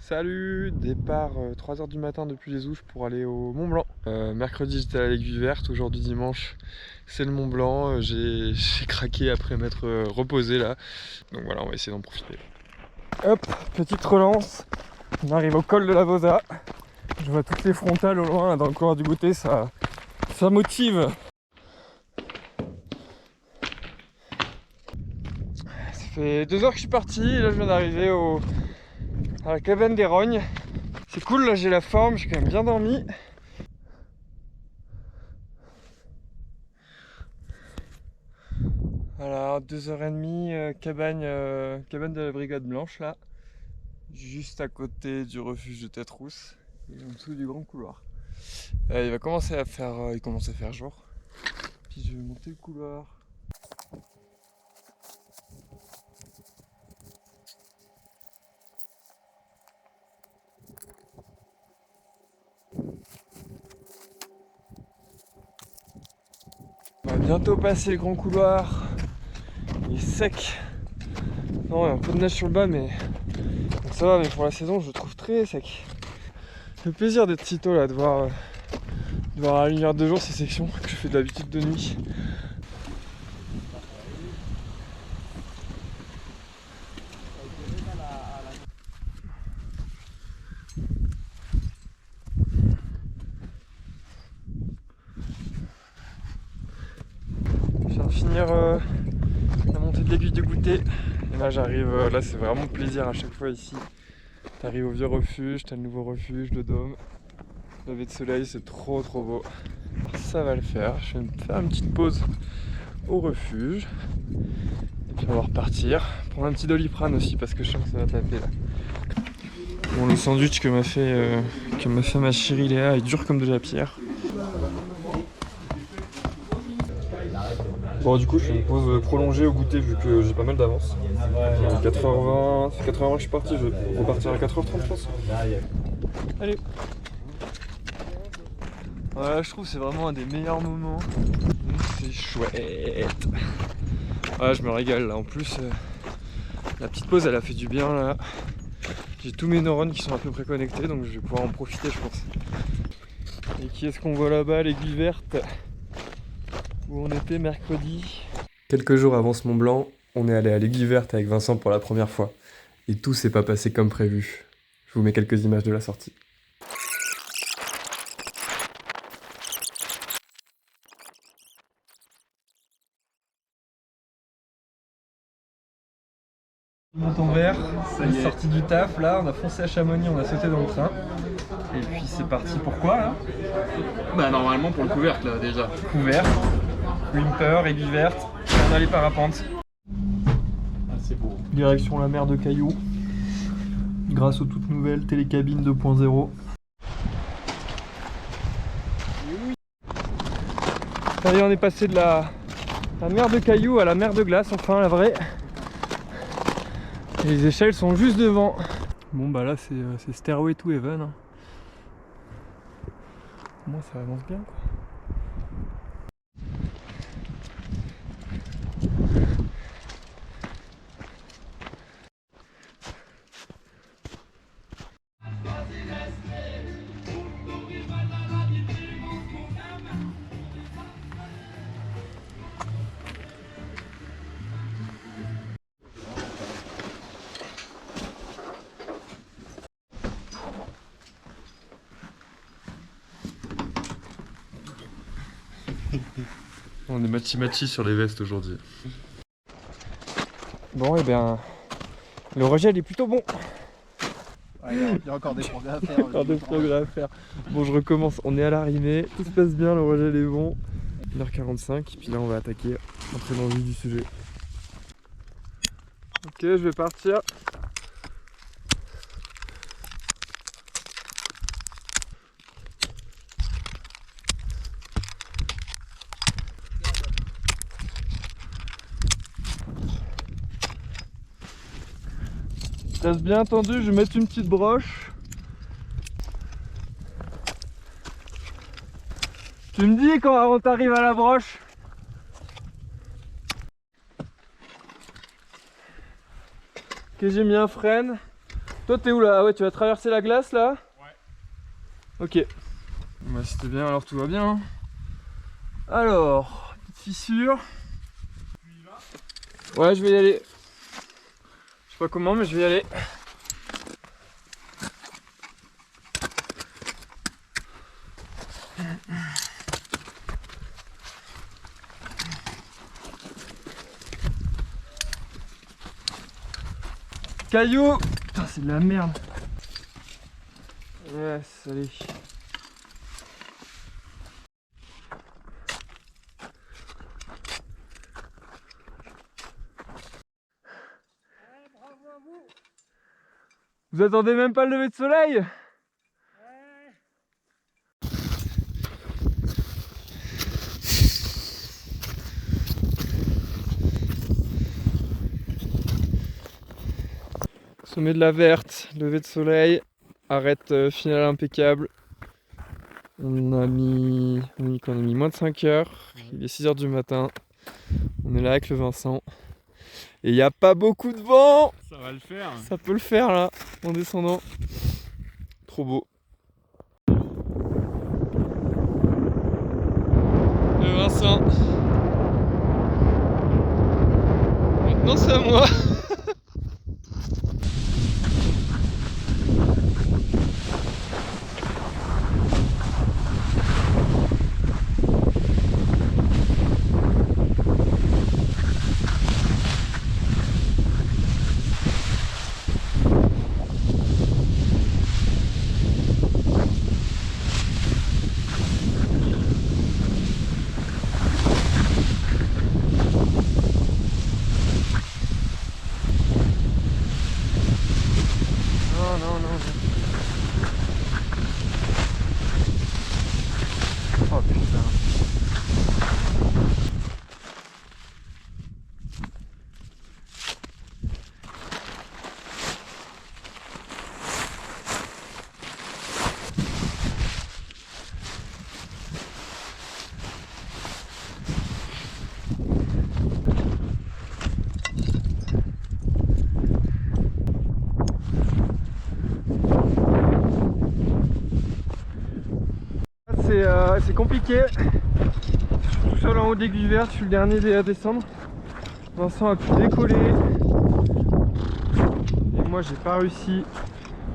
Salut, départ 3h du matin depuis les Ouches pour aller au Mont Blanc. Mercredi j'étais à l'Aiguille Verte, aujourd'hui dimanche c'est le Mont Blanc. J'ai craqué après m'être reposé là. Donc voilà, on va essayer d'en profiter. Hop, petite relance. On arrive au col de la Vosa. Je vois toutes les frontales au loin là, dans le couloir du goûter, ça motive. Ça fait 2 heures que je suis parti et là je viens d'arriver à la cabane des Rognes. C'est cool, là j'ai la forme, j'ai quand même bien dormi. Voilà, 2h30, cabane de la Brigade Blanche là, juste à côté du refuge de Tête-Rousse, et en dessous du grand couloir. Il commence à faire jour, puis je vais monter le couloir. On va bientôt passer le grand couloir. Il est sec. Non, il y a un peu de neige sur le bas, mais bon, ça va, mais pour la saison, je le trouve très sec. Ça fait plaisir d'être si tôt là, de voir à la lumière de jour ces sections que je fais d'habitude de nuit. Je viens de finir la montée de l'Aiguille de Goûter. Et là j'arrive, là c'est vraiment plaisir à chaque fois ici. T'arrives au vieux refuge, t'as le nouveau refuge, le dôme. Lever de soleil, c'est trop beau. Ça va le faire, je vais me faire une petite pause au refuge. Et puis on va repartir. Prendre un petit Doliprane aussi parce que je sens que ça va taper là. Bon, le sandwich que m'a fait ma chérie Léa est dur comme de la pierre. Bon, du coup je fais une pause prolongée au goûter vu que j'ai pas mal d'avance. 4h20, ça fait 4h20 que je suis parti, je vais repartir à 4h30 je pense. Allez. Voilà, je trouve que c'est vraiment un des meilleurs moments. C'est chouette. Ouais, je me régale là. En plus, la petite pause elle a fait du bien là. J'ai tous mes neurones qui sont à peu près connectés donc je vais pouvoir en profiter je pense. Et qui est-ce qu'on voit là-bas, l'Aiguille Verte, où on était mercredi. Quelques jours avant ce Mont Blanc, on est allé à l'Aiguille Verte avec Vincent pour la première fois. Et tout s'est pas passé comme prévu. Je vous mets quelques images de la sortie. Monton vert, ça y est sorti du taf là, on a foncé à Chamonix, on a sauté dans le train. Et puis c'est parti pourquoi là? Bah normalement pour le couvercle là déjà. Couvert, Wimper, Aiguille Verte, on a les parapentes. Ah c'est beau. Direction la mer de Cailloux, grâce aux toutes nouvelles télécabines 2.0. Ça y est, on est passé de la mer de Cailloux à la mer de glace, enfin la vraie. Et les échelles sont juste devant. Bon bah là c'est Stairway to Heaven. Moi ça avance bien quoi. On est matchy sur les vestes aujourd'hui. Bon et bien le rejet il est plutôt bon. Ouais, il y a encore des progrès à faire. Encore des progrès à faire. Bon je recommence, on est à l'arrivée, tout se passe bien, le rejet il est bon. 1h45 et puis là on va attaquer, entrer dans le vif du sujet. Ok, je vais partir. Reste bien tendu, je vais mettre une petite broche. Tu me dis quand on t'arrive à la broche. Ok, j'ai mis un frein. Toi t'es où là? Ah ouais, tu vas traverser la glace là? Ouais. Ok. Bah c'était bien, alors tout va bien. Hein. Alors, petite fissure. Tu y vas? Ouais, je vais y aller. Je sais pas comment, mais je vais y aller. Caillou! Putain, c'est de la merde. Yes, allez. Vous attendez même pas le lever de soleil? Sommet de la Verte, lever de soleil, arrête finale impeccable. On a mis moins de 5 heures, il est 6 heures du matin. On est là avec le Vincent. Et il n'y a pas beaucoup de vent! Ça va le faire. Ça peut le faire là, en descendant. Trop beau. Le Vincent. Maintenant c'est à moi. Non. Oh putain. C'est compliqué. Je suis tout seul en haut de l'Aiguille Verte, je suis le dernier à descendre. Vincent a pu décoller. Et moi j'ai pas réussi.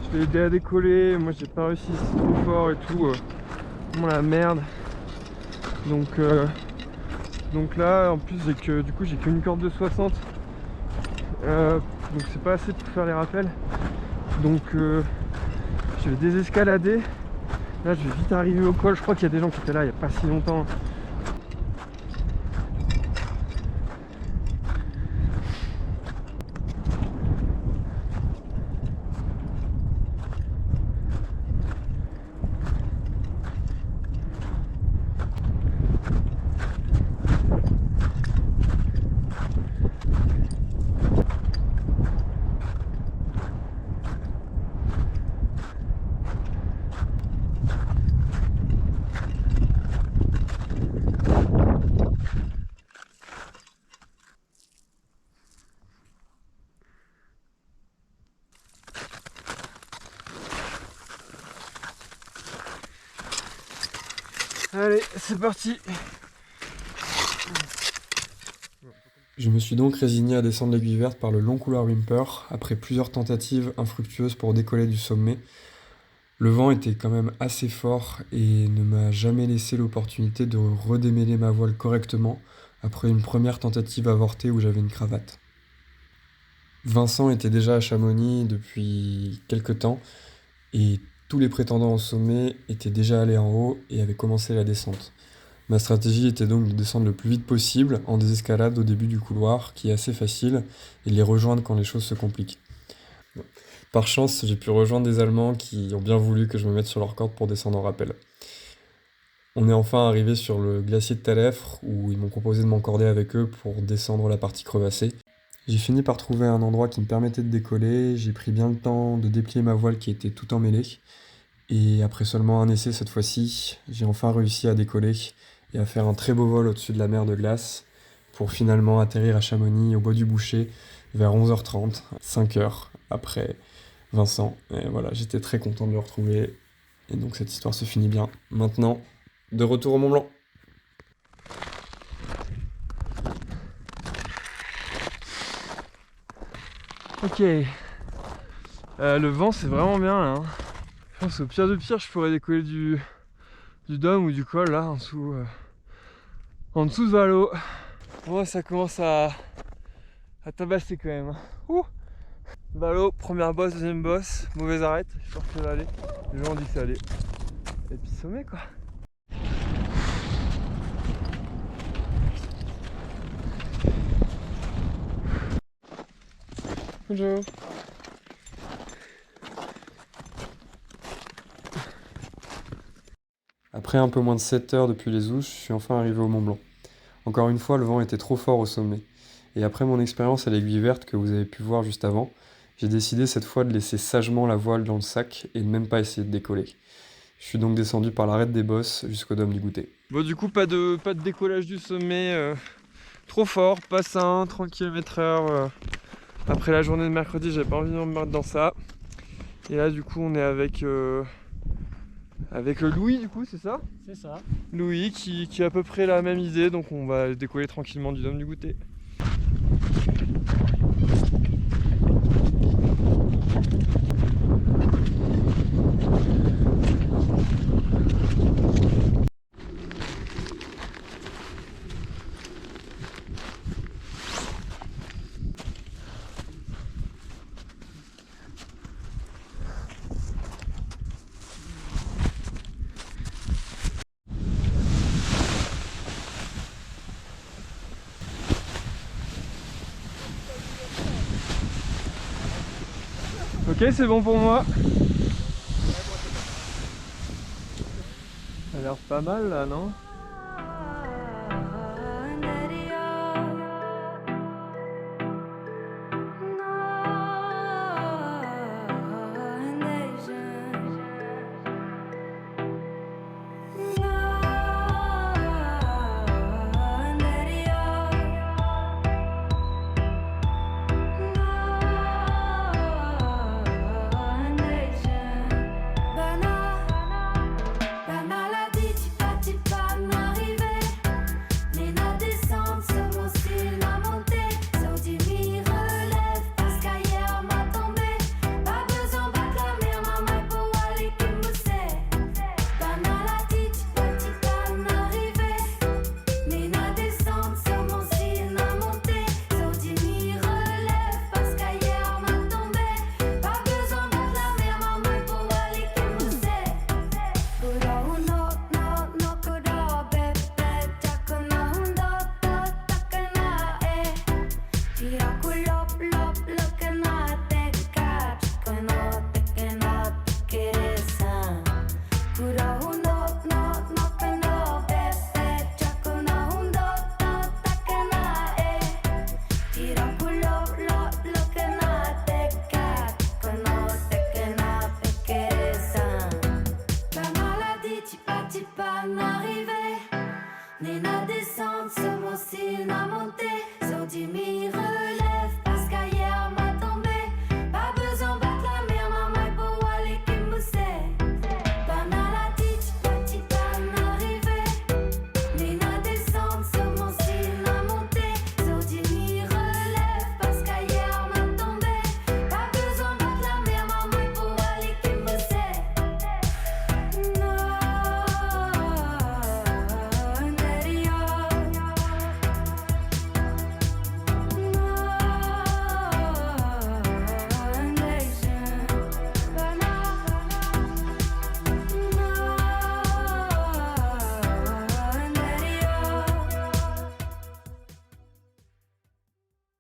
Je l'ai aidé à décoller, moi j'ai pas réussi, c'est trop fort et tout. Vraiment la merde. Donc là en plus j'ai qu'une corde de 60. Donc c'est pas assez pour faire les rappels. Donc je vais désescalader. Là je vais vite arriver au col, je crois qu'il y a des gens qui étaient là il n'y a pas si longtemps. Allez, c'est parti. Je me suis donc résigné à descendre l'Aiguille Verte par le long couloir Whymper, après plusieurs tentatives infructueuses pour décoller du sommet. Le vent était quand même assez fort et ne m'a jamais laissé l'opportunité de redémêler ma voile correctement après une première tentative avortée où j'avais une cravate. Vincent était déjà à Chamonix depuis quelque temps et tous les prétendants au sommet étaient déjà allés en haut et avaient commencé la descente. Ma stratégie était donc de descendre le plus vite possible en désescalade au début du couloir, qui est assez facile, et de les rejoindre quand les choses se compliquent. Par chance, j'ai pu rejoindre des Allemands qui ont bien voulu que je me mette sur leur corde pour descendre en rappel. On est enfin arrivé sur le glacier de Talefre, où ils m'ont proposé de m'encorder avec eux pour descendre la partie crevassée. J'ai fini par trouver un endroit qui me permettait de décoller, j'ai pris bien le temps de déplier ma voile qui était tout emmêlée, et après seulement un essai cette fois-ci, j'ai enfin réussi à décoller et à faire un très beau vol au-dessus de la mer de glace pour finalement atterrir à Chamonix au bois du Boucher vers 11h30, 5h après Vincent. Et voilà, j'étais très content de le retrouver. Et donc cette histoire se finit bien. Maintenant, de retour au Mont Blanc. Ok. Le vent c'est vraiment bien là. Hein. Je pense au pire de pire, je pourrais décoller du dôme ou du col là en dessous de Valo. Bon, ça commence à tabasser quand même. Ouh. Valo, première bosse, deuxième bosse, mauvaise arête, je suis sûr que ça va aller. Les gens ont dit que ça allait. Et puis sommet quoi. Bonjour. Après un peu moins de 7 heures depuis les Ouches, je suis enfin arrivé au Mont Blanc. Encore une fois, le vent était trop fort au sommet. Et après mon expérience à l'aiguille verte que vous avez pu voir juste avant, j'ai décidé cette fois de laisser sagement la voile dans le sac et de même pas essayer de décoller. Je suis donc descendu par l'arête des bosses jusqu'au dôme du goûter. Bon, du coup, pas de décollage du sommet trop fort, pas 30 km/h. Après la journée de mercredi, j'avais pas envie de me remettre dans ça. Et là, du coup, on est avec Louis, du coup, c'est ça? C'est ça. Louis qui a à peu près la même idée, donc on va décoller tranquillement du dôme du goûter. Ok, c'est bon pour moi. Ça a l'air pas mal là, non?